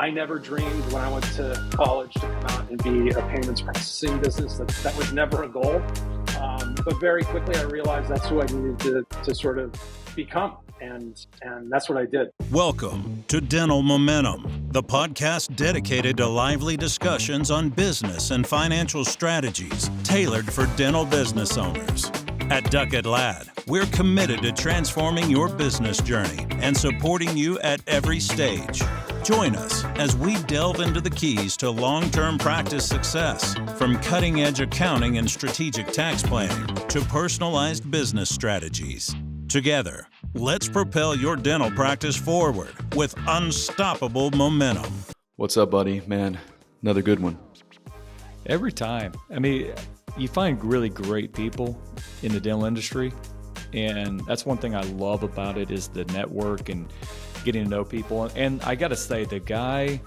I never dreamed when I went to college to come out and be a payments processing business. That was never a goal. But very quickly I realized that's who I needed to sort of become. And that's what I did. Welcome to Dental Momentum, the podcast dedicated to lively discussions on business and financial strategies tailored for dental business owners. At Duckett Ladd, we're committed to transforming your business journey and supporting you at every stage. Join us as we delve into the keys to long-term practice success, from cutting-edge accounting and strategic tax planning to personalized business strategies. Together, let's propel your dental practice forward with unstoppable momentum. What's up, buddy? Man, another good one. Every time. I mean, you find really great people in the dental industry, and that's one thing I love about it is the network and getting to know people. And I got to say, the guy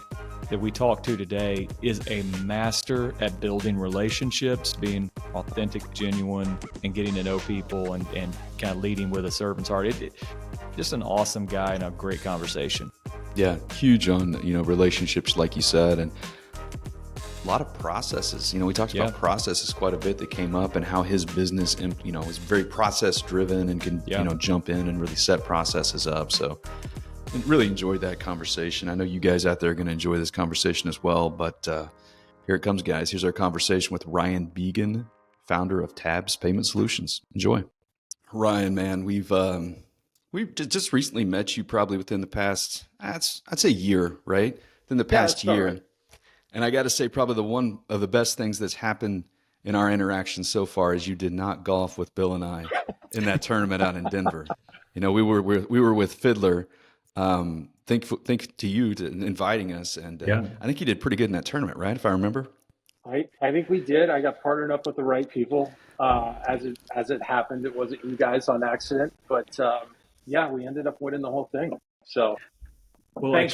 that we talked to today is a master at building relationships, being authentic, genuine, and getting to know people and kind of leading with a servant's heart. Just an awesome guy and a great conversation. Yeah, huge on, relationships, like you said, and a lot of processes. We talked about processes quite a bit that came up and how his business, is very process driven and can, jump in and really set processes up. So I really enjoyed that conversation. I know you guys out there are going to enjoy this conversation as well, but here it comes, guys. Here's our conversation with Ryan Beagin, founder of Tabs Payment Solutions. Enjoy. Ryan, man, we've just recently met you probably within the past, I'd say year, right? Within the past year. Right. And I got to say, probably one of the best things that's happened in our interaction so far is you did not golf with Bill and I in that tournament out in Denver. We were with Fiddler. Thank to you to inviting us, and I think you did pretty good in that tournament, right? If I remember. I think we did. I got partnered up with the right people. As it happened, it wasn't you guys on accident, but we ended up winning the whole thing. So. Well, thanks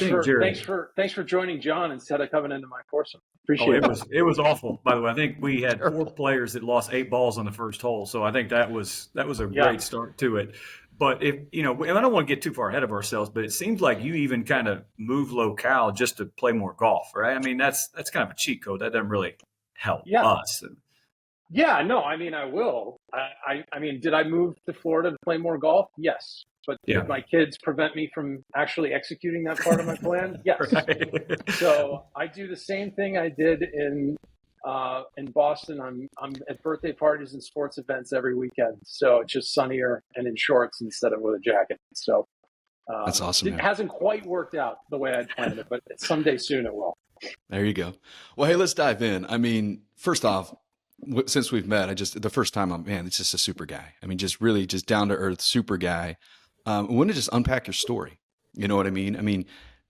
for joining John instead of coming into my foursome. Appreciate it. It was awful. By the way, I think we had 4 players that lost 8 balls on the first hole, so I think that was a great start to it. But if and I don't want to get too far ahead of ourselves, but it seems like you even kind of move locale just to play more golf, right? I mean, that's kind of a cheat code. That doesn't really help us. Yeah, no, I mean, I will. I mean, did I move to Florida to play more golf? Yes. But did my kids prevent me from actually executing that part of my plan? Yes. Right. So I do the same thing I did in Boston. I'm at birthday parties and sports events every weekend. So it's just sunnier and in shorts instead of with a jacket. So that's awesome. It hasn't quite worked out the way I'd planned it, but someday soon it will. There you go. Well, hey, let's dive in. I mean, first off, since we've met, the first time it's just a super guy. I mean, just really just down to earth, super guy. I want to just unpack your story. You know what I mean? I mean,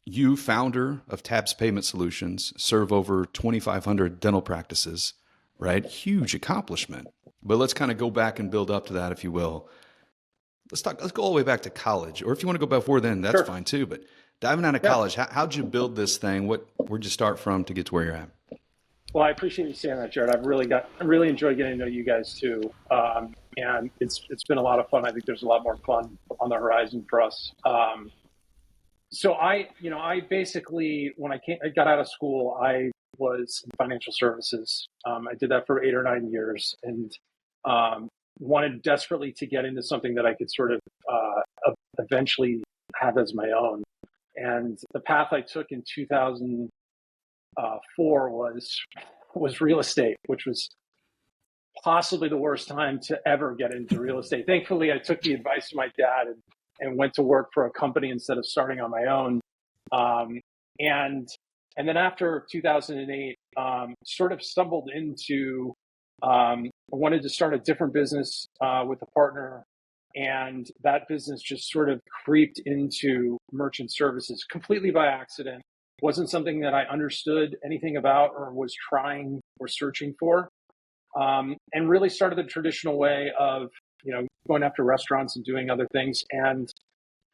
you, founder of Tabs Payment Solutions, serve over 2,500 dental practices, right? Huge accomplishment. But let's kind of go back and build up to that, if you will. Let's go all the way back to college. Or if you want to go before then, that's fine too. But diving out of college, how'd you build this thing? Where'd you start from to get to where you're at? Well, I appreciate you saying that, Jared. I really enjoyed getting to know you guys too. And it's been a lot of fun. I think there's a lot more fun on the horizon for us. So I basically, when I got out of school, I was in financial services. I did that for 8 or 9 years and wanted desperately to get into something that I could sort of eventually have as my own. And the path I took in 2004 was real estate, which was possibly the worst time to ever get into real estate. Thankfully, I took the advice of my dad and went to work for a company instead of starting on my own. And then after 2008, sort of stumbled into, I wanted to start a different business with a partner. And that business just sort of creeped into merchant services completely by accident. Wasn't something that I understood anything about or was trying or searching for. And really started the traditional way of, going after restaurants and doing other things. And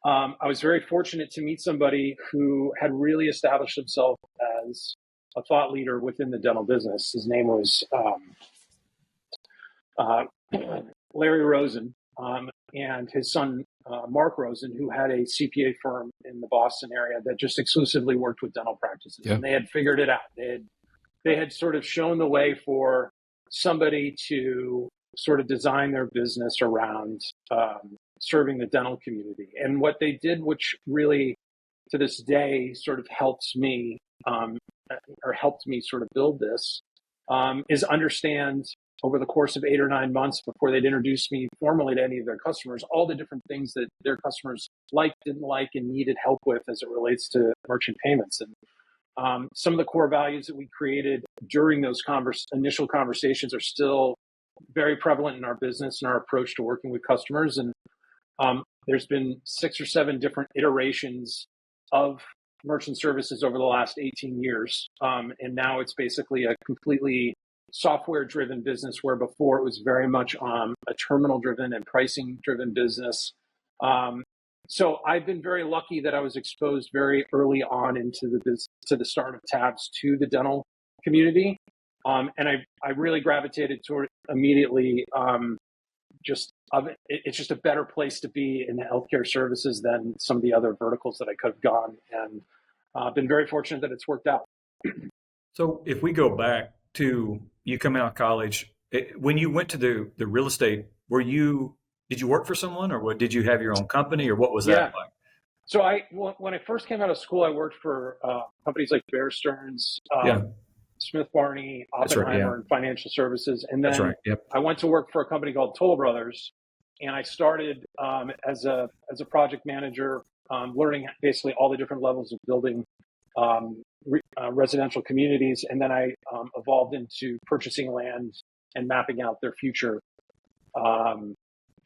I was very fortunate to meet somebody who had really established himself as a thought leader within the dental business. His name was Larry Rosen. and his son, Mark Rosen, who had a CPA firm in the Boston area that just exclusively worked with dental practices. Yeah. And they had figured it out. They had sort of shown the way for somebody to sort of design their business around serving the dental community. And what they did, which really to this day sort of helps me or helped me sort of build this, is understand over the course of 8 or 9 months before they'd introduce me formally to any of their customers, all the different things that their customers liked, didn't like, and needed help with as it relates to merchant payments. And some of the core values that we created during those initial conversations are still very prevalent in our business and our approach to working with customers. And there's been 6 or 7 different iterations of merchant services over the last 18 years. And now it's basically a completely software-driven business, where before it was very much a terminal-driven and pricing-driven business. So I've been very lucky that I was exposed very early on into the start of Tabs to the dental community. And I really gravitated toward immediately it's just a better place to be in healthcare services than some of the other verticals that I could have gone. And I've been very fortunate that it's worked out. So if we go back to you coming out of college, when you went to the real estate, did you work for someone, or did you have your own company, or what was that like? So when I first came out of school, I worked for companies like Bear Stearns, Smith Barney, Oppenheimer, and Financial Services. And then I went to work for a company called Toll Brothers, and I started as a project manager, learning basically all the different levels of building residential communities. And then I evolved into purchasing land and mapping out their future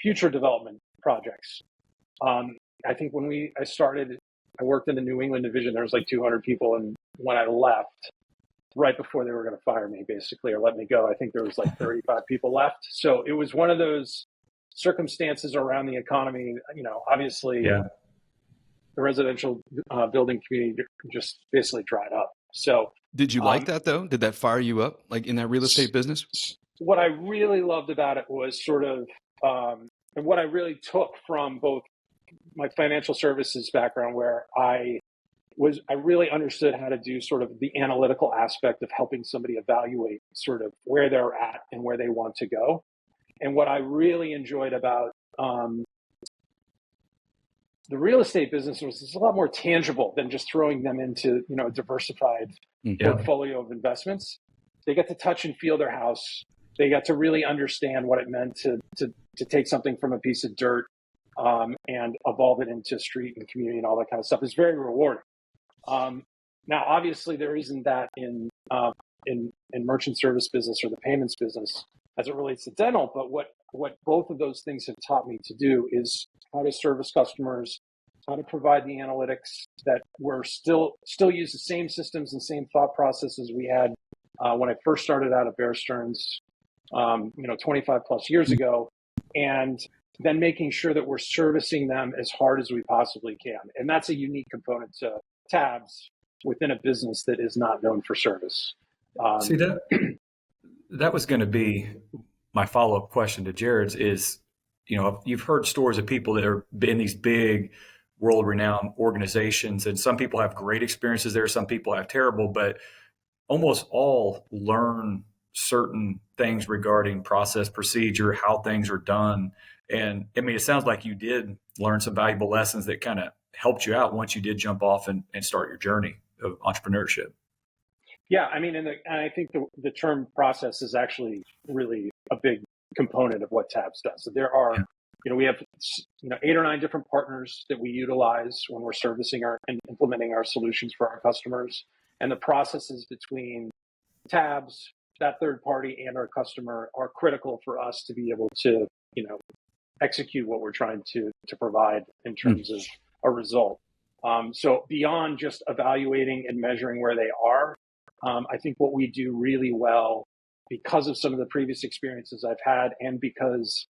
development projects. I think when I started, I worked in the New England division. There was like 200 people, and when I left, right before they were going to fire me, basically, or let me go, I think there was like 35 people left. So it was one of those circumstances around the economy. Obviously, the residential building community just basically dried up. So did you like that though? Did that fire you up, like in that real estate business? What I really loved about it was sort of, and what I really took from both my financial services background, where I really understood how to do sort of the analytical aspect of helping somebody evaluate sort of where they're at and where they want to go. And what I really enjoyed about the real estate business was it's a lot more tangible than just throwing them into, a diversified portfolio of investments. They get to touch and feel their house. They got to really understand what it meant to take something from a piece of dirt and evolve it into street and community and all that kind of stuff. It's very rewarding. Now, obviously, there isn't that in merchant service business or the payments business as it relates to dental. But what both of those things have taught me to do is how to service customers, how to provide the analytics that we're still use the same systems and same thought processes we had when I first started out at Bear Stearns, 25 plus years ago, and then making sure that we're servicing them as hard as we possibly can. And that's a unique component to Tabs within a business that is not known for service. See, that was going to be my follow-up question to Jared's is, you've heard stories of people that are in these big world-renowned organizations, and some people have great experiences there, some people have terrible, but almost all learn certain things regarding process, procedure, how things are done. And I mean, it sounds like you did learn some valuable lessons that kind of helped you out once you did jump off and start your journey of entrepreneurship. Yeah, I mean, and I think the term process is actually really a big component of what Tabs does. So there are, we have, 8 or 9 different partners that we utilize when we're servicing and implementing our solutions for our customers. And the processes between Tabs, that third party, and our customer are critical for us to be able to, execute what we're trying to provide in terms of a result. So beyond just evaluating and measuring where they are, I think what we do really well, because of some of the previous experiences I've had, and because,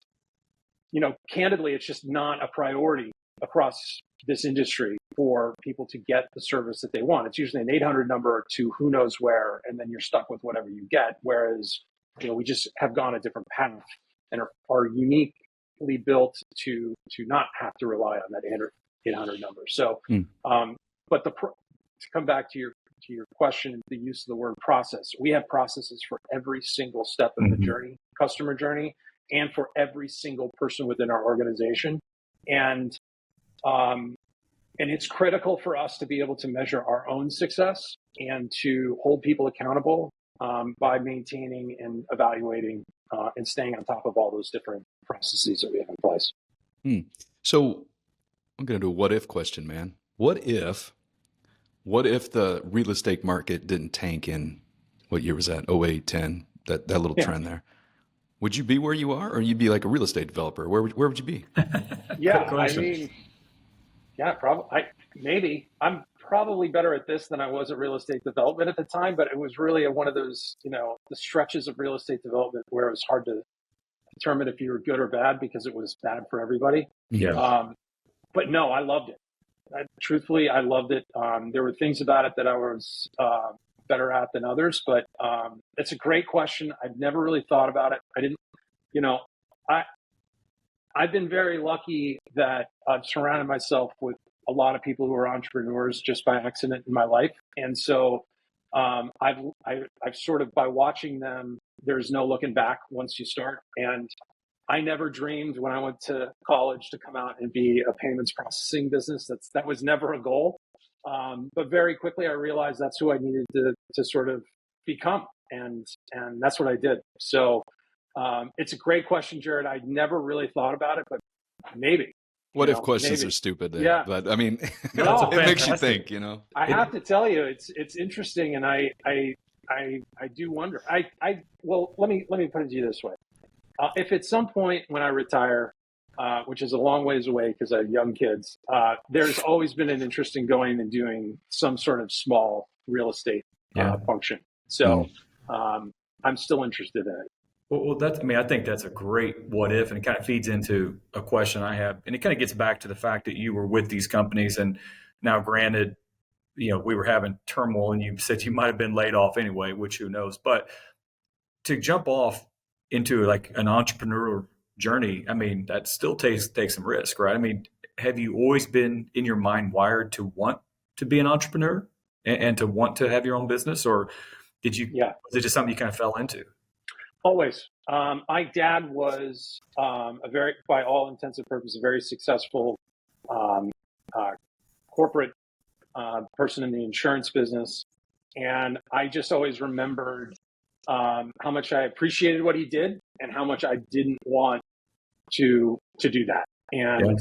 candidly, it's just not a priority across this industry for people to get the service that they want. It's usually an 800 number to who knows where, and then you're stuck with whatever you get. Whereas, we just have gone a different path, and our unique built to not have to rely on that 800 number. So, but to come back to your question, the use of the word process, we have processes for every single step of the journey, customer journey, and for every single person within our organization. And it's critical for us to be able to measure our own success and to hold people accountable by maintaining and evaluating and staying on top of all those different processes that we have in place. So I'm going to do a what if question, man. What if the real estate market didn't tank in, what year was that? 08, 10, that little trend there. Would you be where you are, or you'd be like a real estate developer? Where would you be? Probably. Maybe. I'm probably better at this than I was at real estate development at the time, but it was really one of those, the stretches of real estate development where it was hard to determine if you were good or bad because it was bad for everybody. Yeah. But no, I loved it. Truthfully, I loved it. There were things about it that I was better at than others, but it's a great question. I've never really thought about it. I didn't, I've been very lucky that I've surrounded myself with a lot of people who are entrepreneurs just by accident in my life. And so I've sort of, by watching them, there's no looking back once you start. And I never dreamed when I went to college to come out and be a payments processing business. That was never a goal. But very quickly I realized that's who I needed to sort of become. And that's what I did. So it's a great question, Jared. I never really thought about it, but maybe. What if questions are stupid? Yeah. But I mean, no, it makes you think, I have to tell you, it's interesting. And I do wonder, well, let me put it to you this way. If at some point when I retire, which is a long ways away because I have young kids, there's always been an interest in going and doing some sort of small real estate function. So I'm still interested in it. Well, I think that's a great what if, and it kind of feeds into a question I have. And it kind of gets back to the fact that you were with these companies, and now granted, we were having turmoil and you said you might have been laid off anyway, which who knows, but to jump off into like an entrepreneurial journey, I mean, that still takes some risk, right? I mean, have you always been in your mind wired to want to be an entrepreneur and to want to have your own business, or was it just something you kind of fell into? Always. My dad was by all intents and purposes, a very successful corporate person in the insurance business. And I just always remembered how much I appreciated what he did and how much I didn't want to do that. And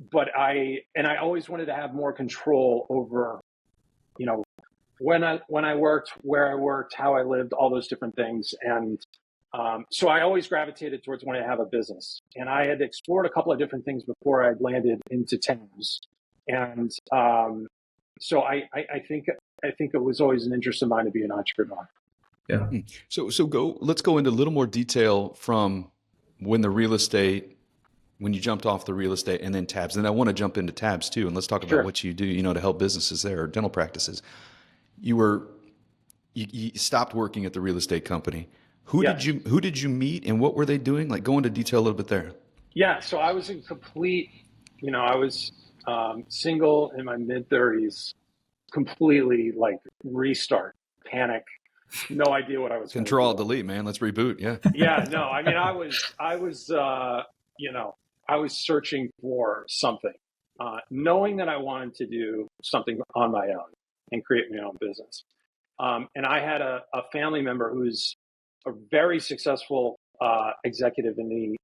but I always wanted to have more control over, when I worked, where I worked, how I lived, all those different things. And so I always gravitated towards wanting to have a business. And I had explored a couple of different things before I landed into TABS. And so I think it was always an interest of mine to be an entrepreneur. Yeah. So let's go into a little more detail from when you jumped off the real estate and then TABS. And I want to jump into TABS too. And let's talk about what you do, to help businesses there, or dental practices. You stopped working at the real estate company. Who did you meet, and what were they doing? Like, go into detail a little bit there. Yeah. So I was in complete, I was single in my mid-30s, completely like restart, panic, no idea what I was. Control delete, man. Let's reboot. Yeah. Yeah. No, I mean, I was searching for something, knowing that I wanted to do something on my own and create my own business. And I had a family member who's a very successful executive in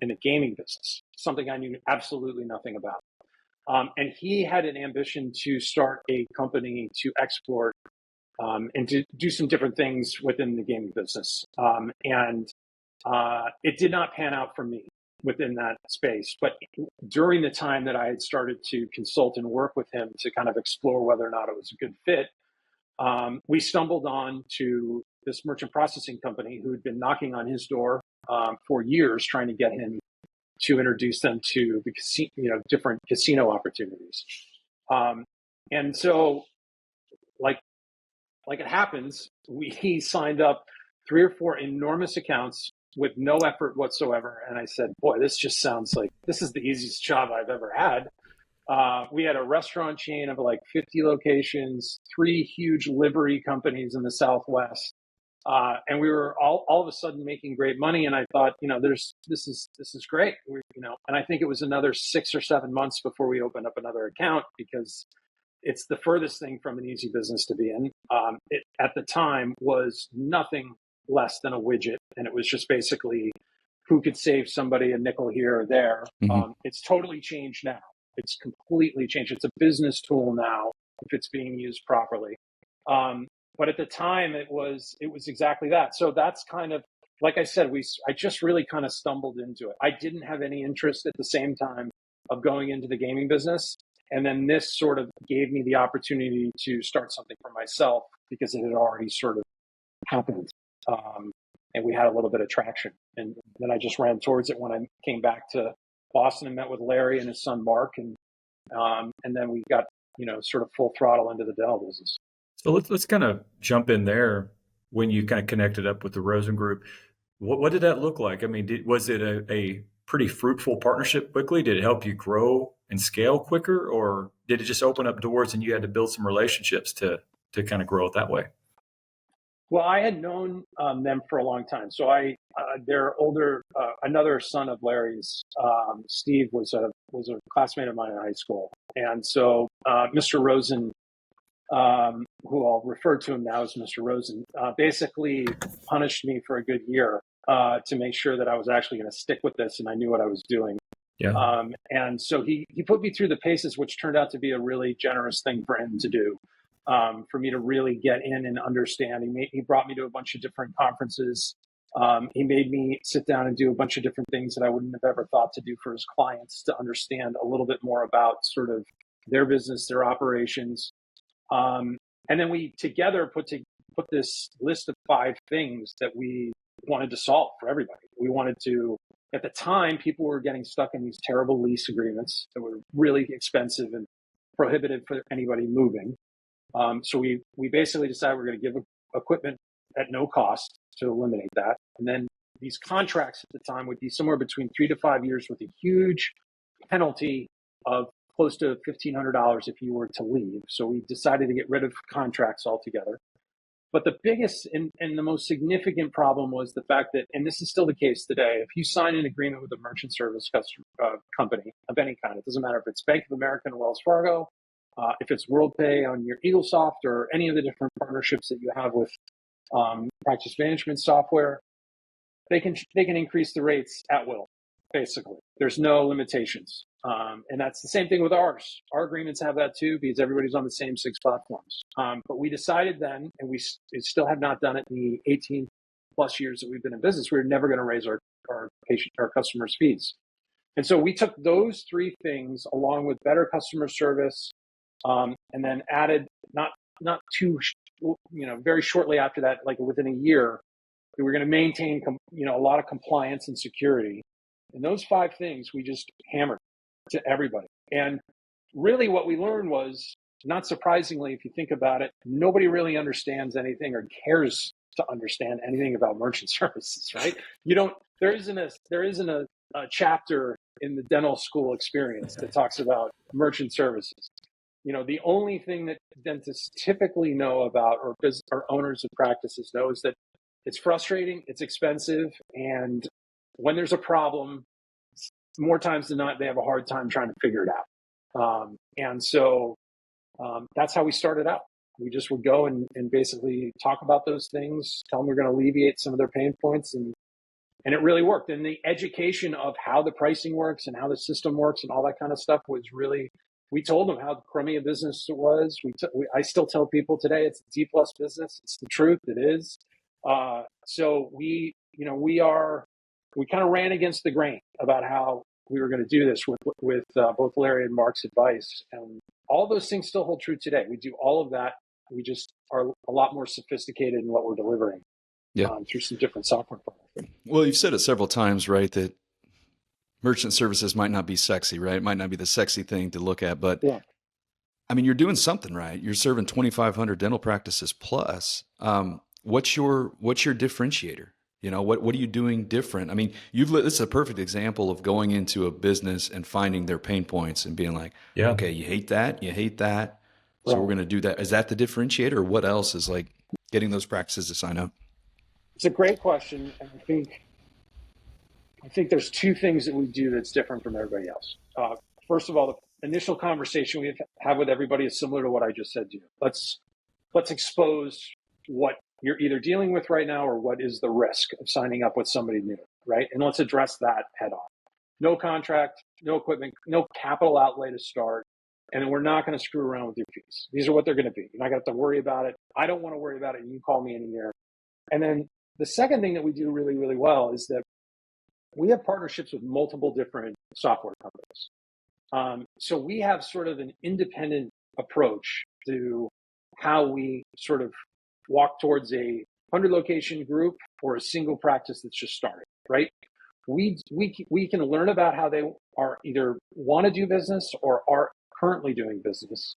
the gaming business, something I knew absolutely nothing about. And he had an ambition to start a company to export and to do some different things within the gaming business. And it did not pan out for me within that space. But during the time that I had started to consult and work with him to kind of explore whether or not it was a good fit, we stumbled on to this merchant processing company who had been knocking on his door for years, trying to get him to introduce them to the different casino opportunities. And so, like it happens, he signed up 3 or 4 enormous accounts with no effort whatsoever. And I said, boy, this just sounds like this is the easiest job I've ever had. We had a restaurant chain of like 50 locations, 3 huge livery companies in the Southwest. And we were all of a sudden making great money. And I thought, this is great. And I think it was another 6 or 7 months before we opened up another account, because it's the furthest thing from an easy business to be in. It at the time was nothing less than a widget. And it was just basically who could save somebody a nickel here or there. Mm-hmm. It's totally changed now. It's completely changed. It's a business tool now if it's being used properly. But at the time, it was exactly that. So that's kind of, like I said, I just really kind of stumbled into it. I didn't have any interest at the same time of going into the gaming business. And then this sort of gave me the opportunity to start something for myself because it had already sort of happened. And we had a little bit of traction. And then I just ran towards it when I came back to Boston and met with Larry and his son, Mark. And then we got, sort of full throttle into the dental business. So let's kind of jump in there when you kind of connected up with the Rosen Group. What did that look like? I mean, was it a pretty fruitful partnership quickly? Did it help you grow and scale quicker, or did it just open up doors and you had to build some relationships to kind of grow it that way? Well, I had known them for a long time. So their older, another son of Larry's, Steve, was a classmate of mine in high school, and so Mr. Rosen, who I'll refer to him now as Mr. Rosen, basically punished me for a good year to make sure that I was actually going to stick with this and I knew what I was doing. Yeah. And so he put me through the paces, which turned out to be a really generous thing for him to do. For me to really get in and understand. He brought me to a bunch of different conferences. He made me sit down and do a bunch of different things that I wouldn't have ever thought to do for his clients, to understand a little bit more about sort of their business, their operations. And then we together put this list of 5 things that we wanted to solve for everybody. We wanted to, at the time, people were getting stuck in these terrible lease agreements that were really expensive and prohibitive for anybody moving. So we basically decided we're going to give equipment at no cost to eliminate that. And then these contracts at the time would be somewhere between 3 to 5 years with a huge penalty of close to $1,500 if you were to leave. So we decided to get rid of contracts altogether. But the biggest and the most significant problem was the fact that, and this is still the case today, if you sign an agreement with a merchant service company of any kind, it doesn't matter if it's Bank of America and Wells Fargo, if it's WorldPay on your EagleSoft or any of the different partnerships that you have with practice management software, they can increase the rates at will, basically. There's no limitations. And that's the same thing with ours. Our agreements have that too, because everybody's on the same 6 platforms. But we decided then, and we still have not done it in the 18 plus years that we've been in business, we're never going to raise our customers' fees. And so we took those 3 things along with better customer service, and then added not too, very shortly after that, like within a year, we were going to maintain, a lot of compliance and security. And those 5 things we just hammered to everybody. And really what we learned was, not surprisingly, if you think about it, nobody really understands anything or cares to understand anything about merchant services, right? There isn't a chapter in the dental school experience that talks about merchant services. The only thing that dentists typically know about, or owners of practices know, is that it's frustrating, it's expensive, and when there's a problem, more times than not, they have a hard time trying to figure it out. And so that's how we started out. We just would go and basically talk about those things, tell them we're going to alleviate some of their pain points, and it really worked. And the education of how the pricing works and how the system works and all that kind of stuff was really, we told them how crummy a business it was. I still tell people today it's a D+ business. It's the truth. It is. So we kind of ran against the grain about how we were going to do this with both Larry and Mark's advice. And all those things still hold true today. We do all of that. We just are a lot more sophisticated in what we're delivering through some different software products. Well, you've said it several times, right, that merchant services might not be sexy, right? It might not be the sexy thing to look at, but I mean, you're doing something right. You're serving 2,500 dental practices plus. What's your differentiator? You know, what are you doing different? I mean, this is a perfect example of going into a business and finding their pain points and being like, Yeah. okay, you hate that. So Right. we're going to do that. Is that the differentiator, or what else is like getting those practices to sign up? It's a great question. And I think there's two things that we do that's different from everybody else. First of all, the initial conversation we have with everybody is similar to what I just said to you. Let's expose what you're either dealing with right now or what is the risk of signing up with somebody new, right? And let's address that head on. No contract, no equipment, no capital outlay to start. And we're not going to screw around with your fees. These are what they're going to be. You're not going to have to worry about it. I don't want to worry about it. You call me in a year. And then the second thing that we do really, really well is that we have partnerships with multiple different software companies. So we have sort of an independent approach to how we sort of walk towards a 100 location group or a single practice that's just starting, right? We can learn about how they are either want to do business or are currently doing business.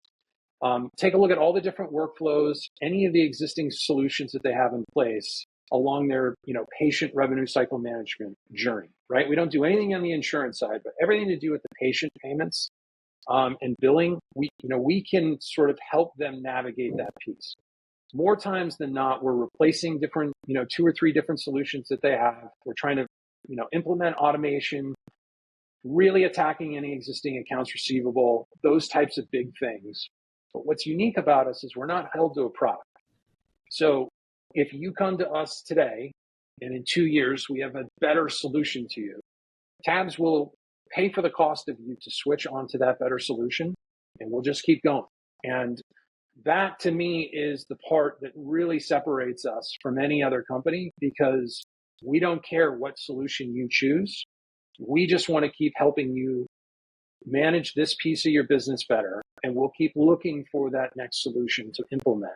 Take a look at all the different workflows, any of the existing solutions that they have in place along their, patient revenue cycle management journey, right? We don't do anything on the insurance side, but everything to do with the patient payments and billing, we can sort of help them navigate that piece. More times than not, we're replacing different, 2 or 3 different solutions that they have. We're trying to, implement automation, really attacking any existing accounts receivable, those types of big things. But what's unique about us is we're not held to a product. So if you come to us today and in 2 years we have a better solution to you, Tabs will pay for the cost of you to switch onto that better solution, and we'll just keep going. And that to me is the part that really separates us from any other company, because we don't care what solution you choose. We just want to keep helping you manage this piece of your business better, and we'll keep looking for that next solution to implement.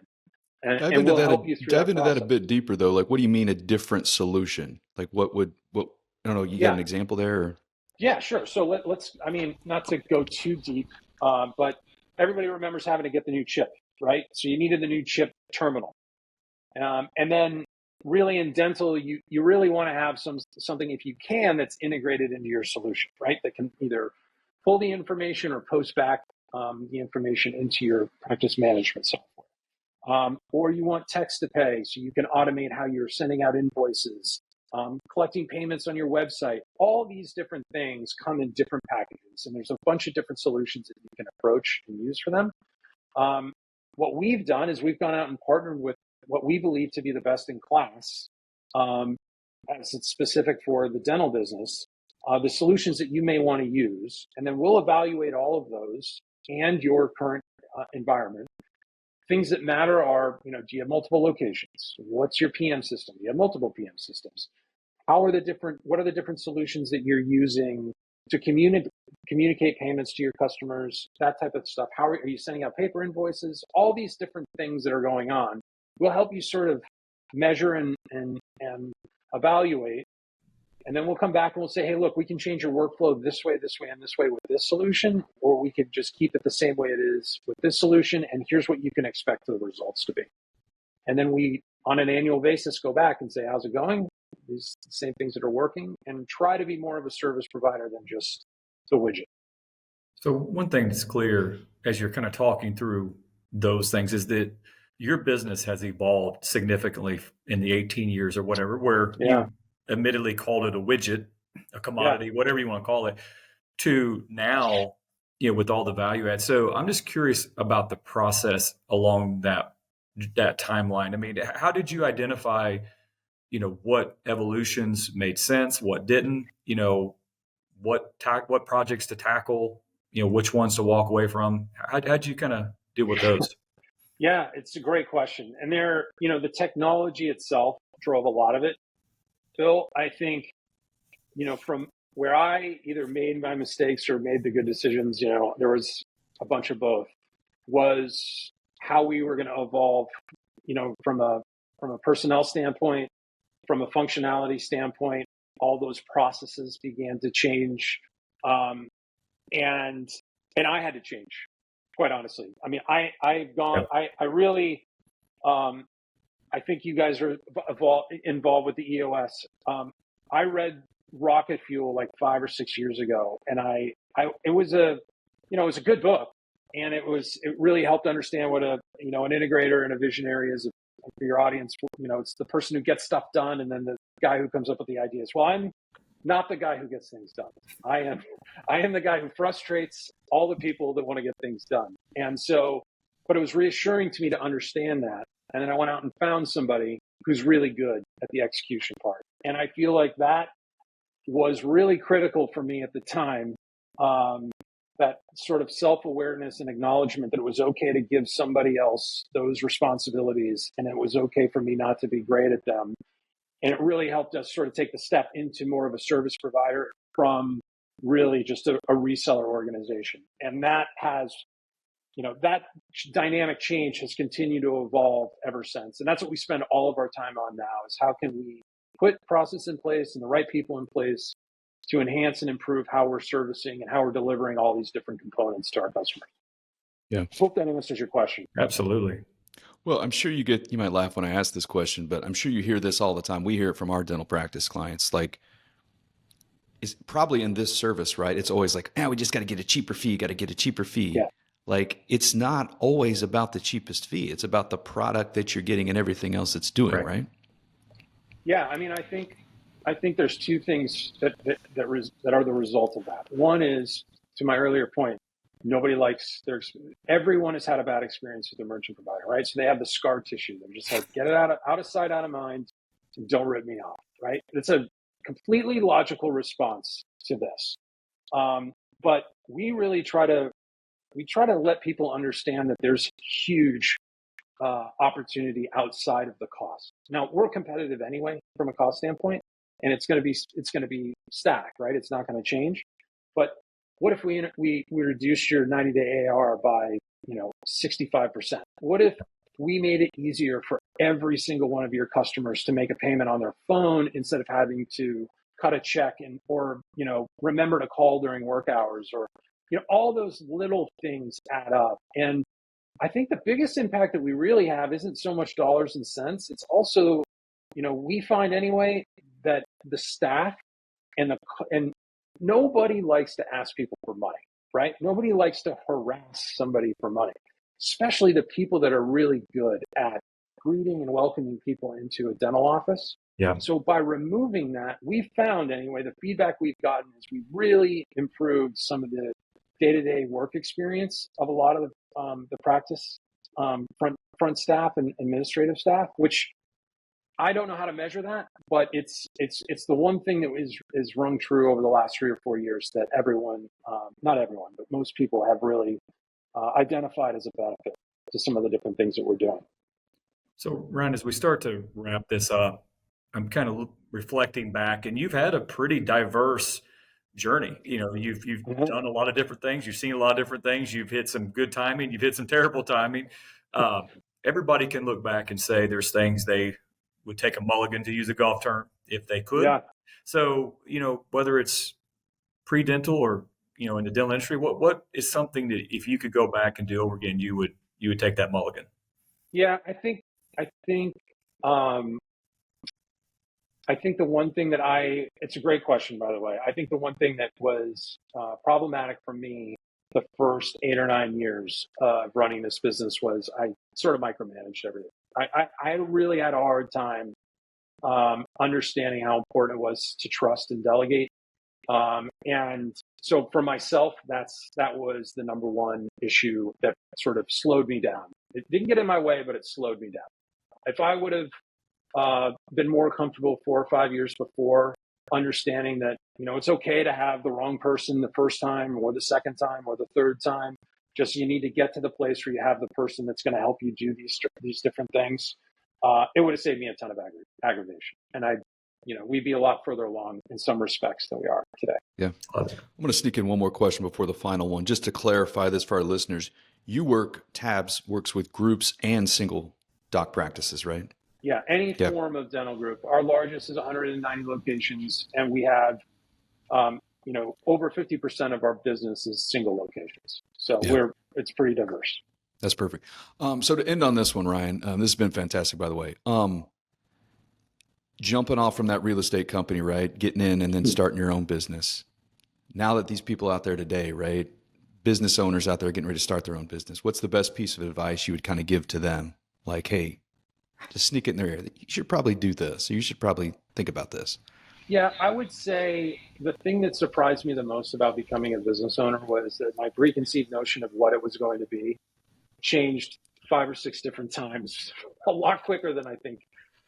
And we'll help you through Dive that into process. that a bit deeper though. Like, what do you mean a different solution? Like, what I don't know. You got an example there? Or? Yeah, sure. So let's, not to go too deep, but everybody remembers having to get the new chip, right? So you needed the new chip terminal. And then really in dental, you really want to have something, if you can, that's integrated into your solution, right? That can either pull the information or post back the information into your practice management software. Or you want text to pay, so you can automate how you're sending out invoices, collecting payments on your website. All these different things come in different packages, and there's a bunch of different solutions that you can approach and use for them. What we've done is we've gone out and partnered with what we believe to be the best in class, as it's specific for the dental business, the solutions that you may want to use. And then we'll evaluate all of those and your current environment. Things that matter are, do you have multiple locations? What's your PM system? Do you have multiple PM systems? What are the different solutions that you're using to communicate payments to your customers, that type of stuff? How are you sending out paper invoices? All these different things that are going on will help you sort of measure and evaluate. And then we'll come back and we'll say, hey, look, we can change your workflow this way, and this way with this solution, or we could just keep it the same way it is with this solution, and here's what you can expect the results to be. And then we, on an annual basis, go back and say, how's it going? These same things that are working, and try to be more of a service provider than just the widget. So one thing that's clear as you're kind of talking through those things is that your business has evolved significantly in the 18 years or whatever, where you admittedly called it a widget, a commodity, whatever you want to call it, to now, with all the value add. So I'm just curious about the process along that timeline. I mean, how did you identify, what evolutions made sense, what didn't, what projects to tackle, which ones to walk away from? How'd you kind of deal with those? Yeah, it's a great question. And the technology itself drove a lot of it. Phil, I think, from where I either made my mistakes or made the good decisions, there was a bunch of both, was how we were going to evolve, from a personnel standpoint, from a functionality standpoint. All those processes began to change. And I had to change, quite honestly. I mean, I I think you guys are involved with the EOS. I read Rocket Fuel like 5 or 6 years ago, and it was a good book, and it really helped understand what an integrator and a visionary is for your audience. It's the person who gets stuff done, and then the guy who comes up with the ideas. Well, I'm not the guy who gets things done. I am the guy who frustrates all the people that want to get things done. And so, but it was reassuring to me to understand that. And then I went out and found somebody who's really good at the execution part. And I feel like that was really critical for me at the time. That sort of self-awareness and acknowledgement that it was okay to give somebody else those responsibilities, and it was okay for me not to be great at them. And it really helped us sort of take the step into more of a service provider from really just a reseller organization. And that has, that dynamic change has continued to evolve ever since. And that's what we spend all of our time on now, is how can we put process in place and the right people in place to enhance and improve how we're servicing and how we're delivering all these different components to our customers. Yeah. Hope that answers your question. Absolutely. Well, I'm sure you might laugh when I ask this question, but I'm sure you hear this all the time. We hear it from our dental practice clients. Like, it's probably in this service, right? It's always like, we just got to get a cheaper fee, Yeah. Like, it's not always about the cheapest fee. It's about the product that you're getting and everything else it's doing, right? Yeah. I mean, I think there's two things that are the result of that. One is, to my earlier point, everyone has had a bad experience with a merchant provider, right? So they have the scar tissue. They're just like, get it out of sight, out of mind, and don't rip me off, right? It's a completely logical response to this. But we really try to let people understand that there's huge opportunity outside of the cost. Now, we're competitive anyway from a cost standpoint, and it's going to be static, right? It's not going to change. But what if we reduced your 90-day AR by 65%? What if we made it easier for every single one of your customers to make a payment on their phone instead of having to cut a check or remember to call during work hours, or all those little things add up. And I think the biggest impact that we really have isn't so much dollars and cents. It's also, we find anyway that the staff and nobody likes to ask people for money, right? Nobody likes to harass somebody for money, especially the people that are really good at greeting and welcoming people into a dental office. Yeah. So by removing that, we found anyway, the feedback we've gotten is we really improved some of the day-to-day work experience of a lot of the practice front staff and administrative staff, which I don't know how to measure that, but it's the one thing that is rung true over the last 3 or 4 years that everyone, not everyone, but most people have really identified as a benefit to some of the different things that we're doing. So, Ryan, as we start to wrap this up, I'm kind of reflecting back, and you've had a pretty diverse journey. You've done a lot of different things. You've seen a lot of different things. You've hit some good timing. You've hit some terrible timing. Everybody can look back and say there's things they would take a mulligan, to use a golf term, if they could. Yeah. So, whether it's pre-dental or, in the dental industry, what is something that if you could go back and do over again, you would take that mulligan? Yeah, I think the one thing it's a great question, by the way. I think the one thing that was problematic for me the first 8 or 9 years of running this business was I sort of micromanaged everything. I really had a hard time understanding how important it was to trust and delegate. And so for myself, that was the number one issue that sort of slowed me down. It didn't get in my way, but it slowed me down. If I would have been more comfortable 4 or 5 years before, understanding that, it's okay to have the wrong person the first time or the second time or the third time. Just you need to get to the place where you have the person that's going to help you do these different things. It would have saved me a ton of aggravation. And we'd be a lot further along in some respects than we are today. Yeah. I'm going to sneak in one more question before the final one, just to clarify this for our listeners. Tabs works with groups and single doc practices, right? Yeah, any form of dental group. Our largest is 190 locations, and we have, over 50% of our business is single locations. So it's pretty diverse. That's perfect. So to end on this one, Ryan, this has been fantastic, by the way. Jumping off from that real estate company, right? Getting in and then starting your own business. Now that these people out there today, right? Business owners out there getting ready to start their own business. What's the best piece of advice you would kind of give to them? Like, hey, just sneak it in their ear. You should probably do this. You should probably think about this. Yeah, I would say the thing that surprised me the most about becoming a business owner was that my preconceived notion of what it was going to be changed 5 or 6 different times, a lot quicker than I think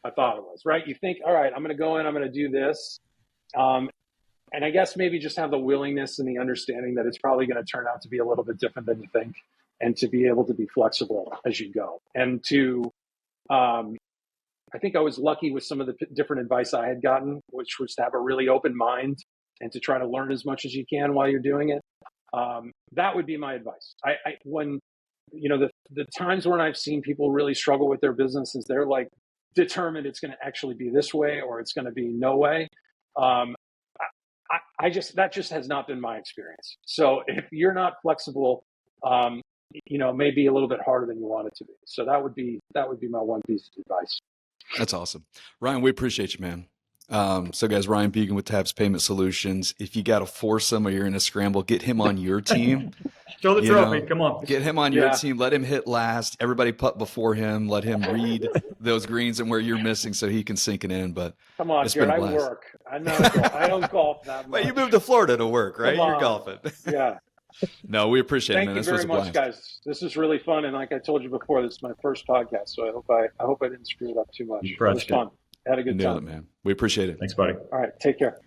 I thought it was, right? You think, all right, I'm going to go in, I'm going to do this. And I guess maybe just have the willingness and the understanding that it's probably going to turn out to be a little bit different than you think, and to be able to be flexible as you go. And to, I think I was lucky with some of the different advice I had gotten, which was to have a really open mind and to try to learn as much as you can while you're doing it. That would be my advice. When, the times when I've seen people really struggle with their businesses, they're like determined it's going to actually be this way or it's going to be no way. That just has not been my experience. So if you're not flexible, may be a little bit harder than you want it to be. So that would be my one piece of advice. That's awesome. Ryan, we appreciate you, man. So guys, Ryan Beagin with Tabs Payment Solutions. If you got to force him or you're in a scramble, get him on your team. Show the trophy. Come on. Get him on your team. Let him hit last. Everybody putt before him. Let him read those greens and where you're missing so he can sink it in. But come on, Jared, I work. I don't golf that much. Well, you moved to Florida to work, right? You're golfing. Yeah. No, we appreciate it, man. Thank you very much, guys. This is really fun. And like I told you before, this is my first podcast. So I hope I didn't screw it up too much. It was fun. I had a good time. Nailed it, man. We appreciate it. Thanks, buddy. All right. Take care.